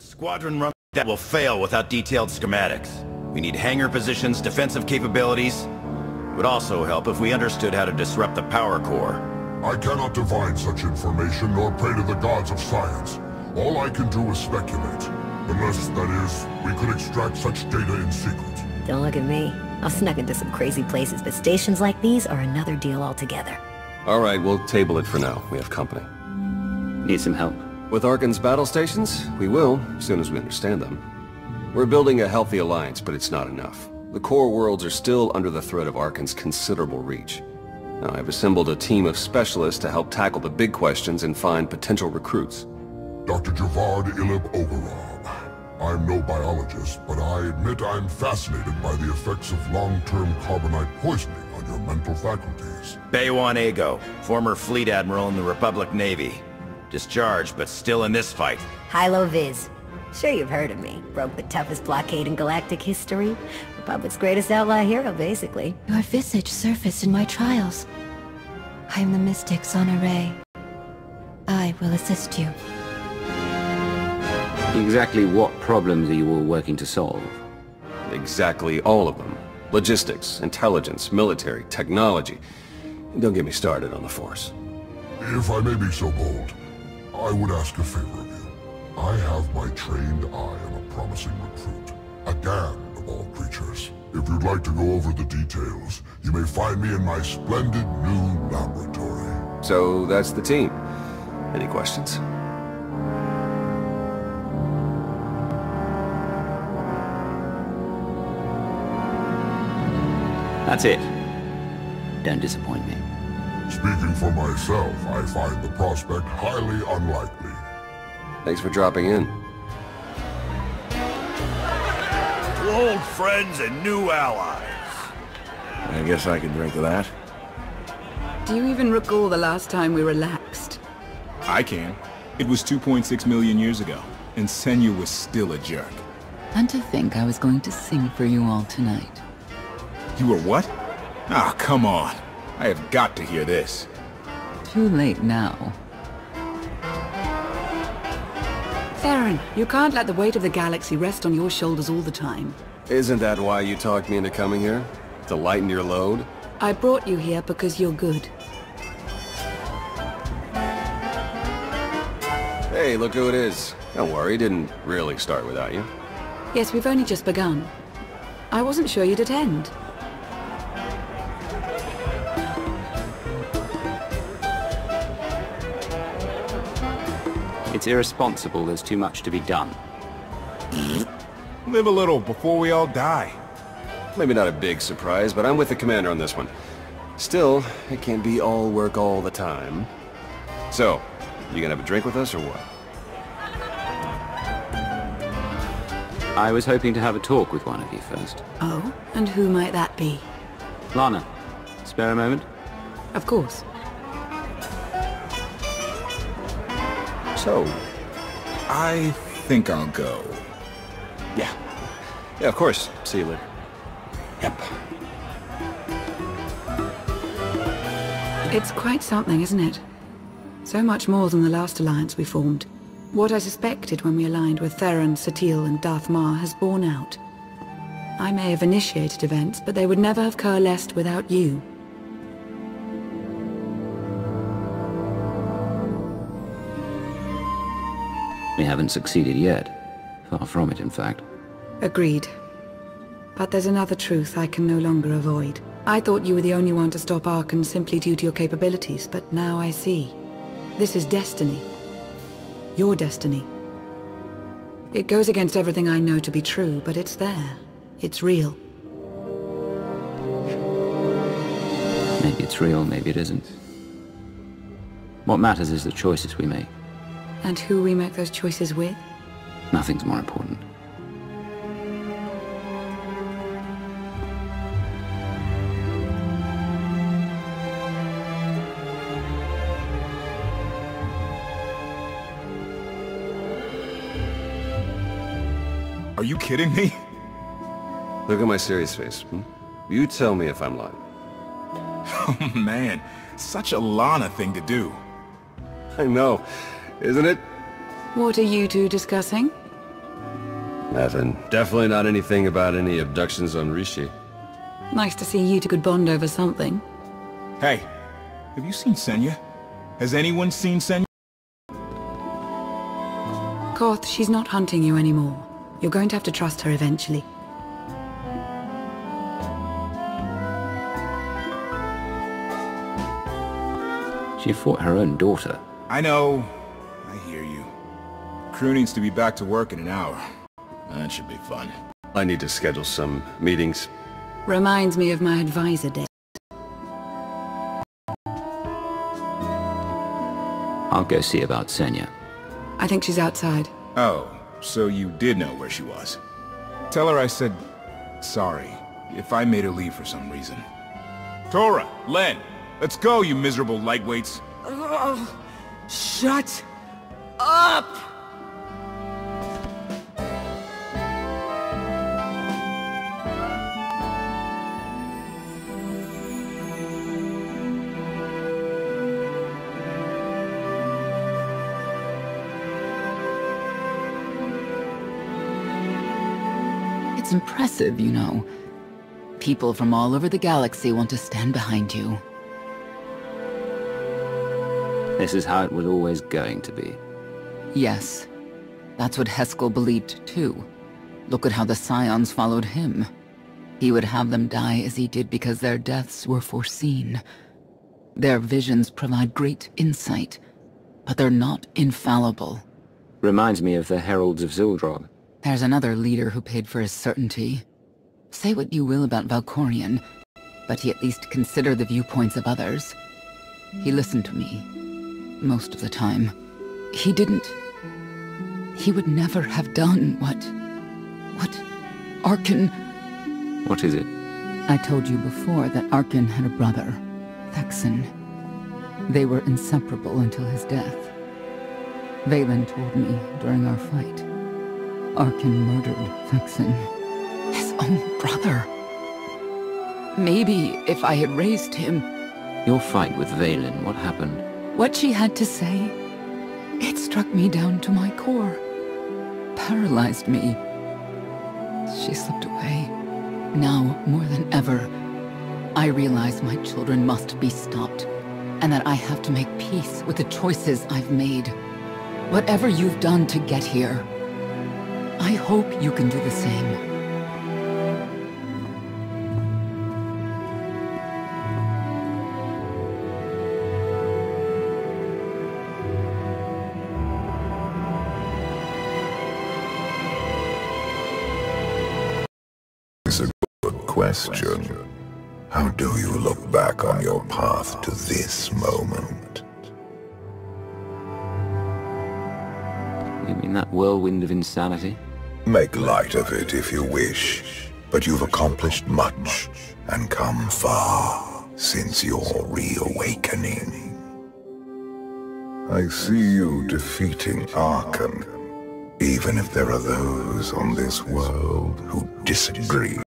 A squadron run that will fail without detailed schematics. We need hangar positions, defensive capabilities. It would also help if we understood how to disrupt the power core. I cannot divine such information nor pray to the gods of science. All I can do is speculate. Unless, that is, we could extract such data in secret. Don't look at me. I've snuck into some crazy places, but stations like these are another deal altogether. Alright, we'll table it for now. We have company. Need some help? With Arkan's battle stations? We will, as soon as we understand them. We're building a healthy alliance, but it's not enough. The core worlds are still under the threat of Arkan's considerable reach. Now, I've assembled a team of specialists to help tackle the big questions and find potential recruits. Dr. Javad Ilib Ogarab. I'm no biologist, but I admit I'm fascinated by the effects of long-term carbonite poisoning on your mental faculties. Baywan Ego, former fleet admiral in the Republic Navy. Discharged, but still in this fight. Hilo Viz. Sure you've heard of me. Broke the toughest blockade in galactic history. Republic's greatest outlaw hero, basically. Your visage surfaced in my trials. I am the mystic Zana Ray. I will assist you. Exactly what problems are you all working to solve? Exactly all of them. Logistics, intelligence, military, technology. Don't get me started on the Force. If I may be so bold, I would ask a favor of you. I have my trained eye on a promising recruit. A Gand of all creatures. If you'd like to go over the details, you may find me in my splendid new laboratory. So that's the team. Any questions? That's it. Don't disappoint me. Speaking for myself, I find the prospect highly unlikely. Thanks for dropping in. To old friends and new allies. I guess I can drink to that. Do you even recall the last time we relaxed? I can. It was 2.6 million years ago, and Senya was still a jerk. And to think I was going to sing for you all tonight. You were what? Ah, come on. I have got to hear this. Too late now. Theron, you can't let the weight of the galaxy rest on your shoulders all the time. Isn't that why you talked me into coming here? To lighten your load? I brought you here because you're good. Hey, look who it is. Don't worry, didn't really start without you. Yes, we've only just begun. I wasn't sure you'd attend. It's irresponsible, there's too much to be done. Live a little before we all die. Maybe not a big surprise, but I'm with the commander on this one. Still, it can't be all work all the time. So, you gonna have a drink with us or what? I was hoping to have a talk with one of you first. Oh? And who might that be? Lana, spare a moment? Of course. So, I think I'll go. yeah. Yeah, of course. See you later. Yep. It's quite something, isn't it? So much more than the last alliance we formed. What I suspected when we aligned with Theron, Satil, and Darth Mar has borne out. I may have initiated events, but they would never have coalesced without you. We haven't succeeded yet. Far from it, in fact. Agreed. But there's another truth I can no longer avoid. I thought you were the only one to stop Arkan simply due to your capabilities, but now I see. This is destiny. Your destiny. It goes against everything I know to be true, but it's there. It's real. Maybe it's real, maybe it isn't. What matters is the choices we make. And who we make those choices with? Nothing's more important. Are you kidding me? Look at my serious face. You tell me if I'm lying. Oh man, such a Lana thing to do. I know, isn't it? What are you two discussing? Nothing. Definitely not anything about any abductions on Rishi. Nice to see you two could bond over something. Hey, have you seen Senya? Has anyone seen Senya? Koth, she's not hunting you anymore. You're going to have to trust her eventually. She fought her own daughter. I know. I hear you. Crew needs to be back to work in an hour. That should be fun. I need to schedule some meetings. Reminds me of my advisor day. I'll go see about Senya. I think she's outside. Oh, so you did know where she was. Tell her I said sorry if I made her leave for some reason. Tora, Len, let's go, you miserable lightweights. Shut up! It's impressive, you know. People from all over the galaxy want to stand behind you. This is how it was always going to be. Yes. That's what Heskel believed, too. Look at how the Scions followed him. He would have them die as he did because their deaths were foreseen. Their visions provide great insight, but they're not infallible. Reminds me of the Heralds of Zildrog. There's another leader who paid for his certainty. Say what you will about Valkorion, but he at least considered the viewpoints of others. He listened to me. Most of the time. He didn't. He would never have done what Arkin... What is it? I told you before that Arkin had a brother, Thexan. They were inseparable until his death. Valen told me during our fight. Arkin murdered Thexan. His own brother. Maybe if I had raised him... Your fight with Valen, what happened? What she had to say, it struck me down to my core. Paralyzed me. She slipped away. Now, more than ever, I realize my children must be stopped, and that I have to make peace with the choices I've made. Whatever you've done to get here, I hope you can do the same. It's a good question. How do you look back on your path to this moment? You mean that whirlwind of insanity? Make light of it if you wish, but you've accomplished much and come far since your reawakening. I see you defeating Arkan, even if there are those on this world who disagree.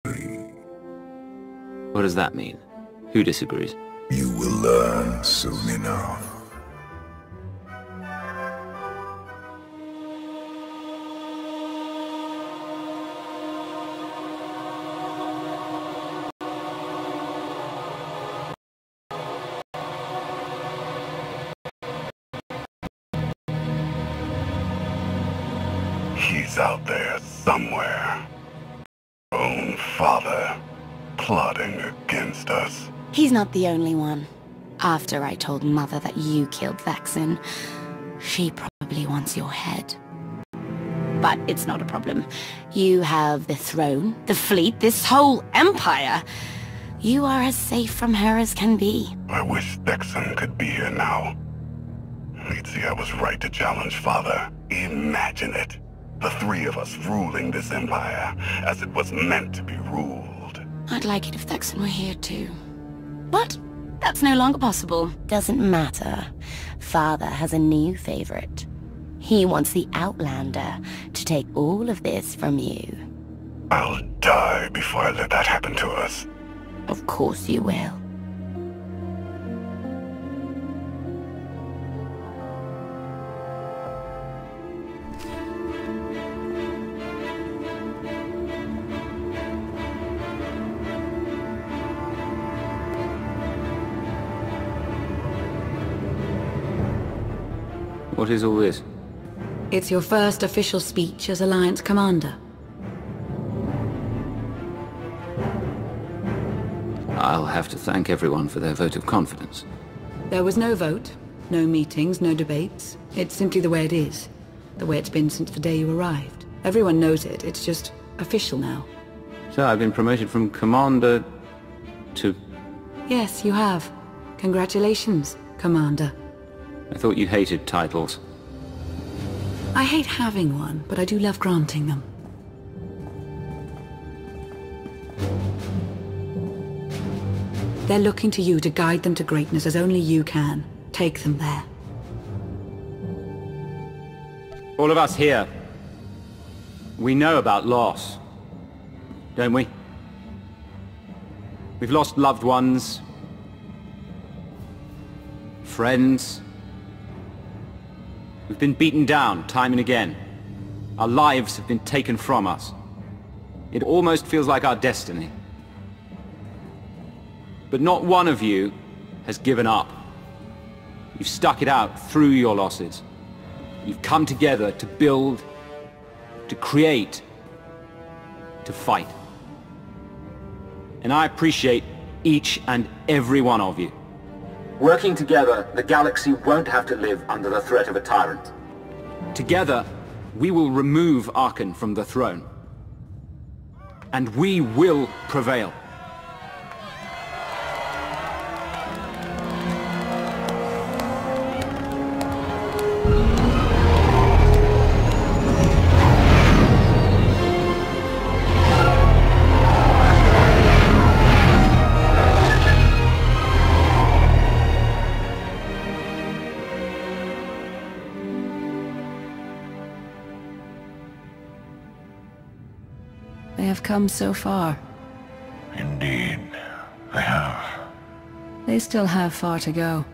What does that mean? Who disagrees? You will learn soon enough. He's out there somewhere. Own father, plotting against us. He's not the only one. After I told Mother that you killed Thexan, she probably wants your head. But it's not a problem. You have the throne, the fleet, this whole empire. You are as safe from her as can be. I wish Thexan could be here now. He'd see I was right to challenge Father. Imagine it. The three of us ruling this empire as it was meant to be ruled. I'd like it if Thexan were here too. But that's no longer possible. Doesn't matter. Father has a new favorite. He wants the Outlander to take all of this from you. I'll die before I let that happen to us. Of course you will. What is all this? It's your first official speech as Alliance Commander. I'll have to thank everyone for their vote of confidence. There was no vote, no meetings, no debates. It's simply the way it is. The way it's been since the day you arrived. Everyone knows it, it's just official now. So I've been promoted from Commander to... Yes, you have. Congratulations, Commander. I thought you hated titles. I hate having one, but I do love granting them. They're looking to you to guide them to greatness as only you can. Take them there. All of us here, we know about loss, don't we? We've lost loved ones, friends. We've been beaten down time and again. Our lives have been taken from us. It almost feels like our destiny. But not one of you has given up. You've stuck it out through your losses. You've come together to build, to create, to fight. And I appreciate each and every one of you. Working together, the galaxy won't have to live under the threat of a tyrant. Together, we will remove Arkan from the throne. And we will prevail. They have come so far. Indeed, they have. They still have far to go.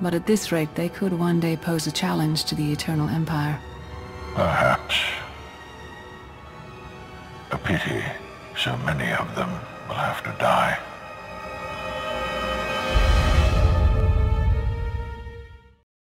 But at this rate, they could one day pose a challenge to the Eternal Empire. Perhaps. A pity so many of them will have to die.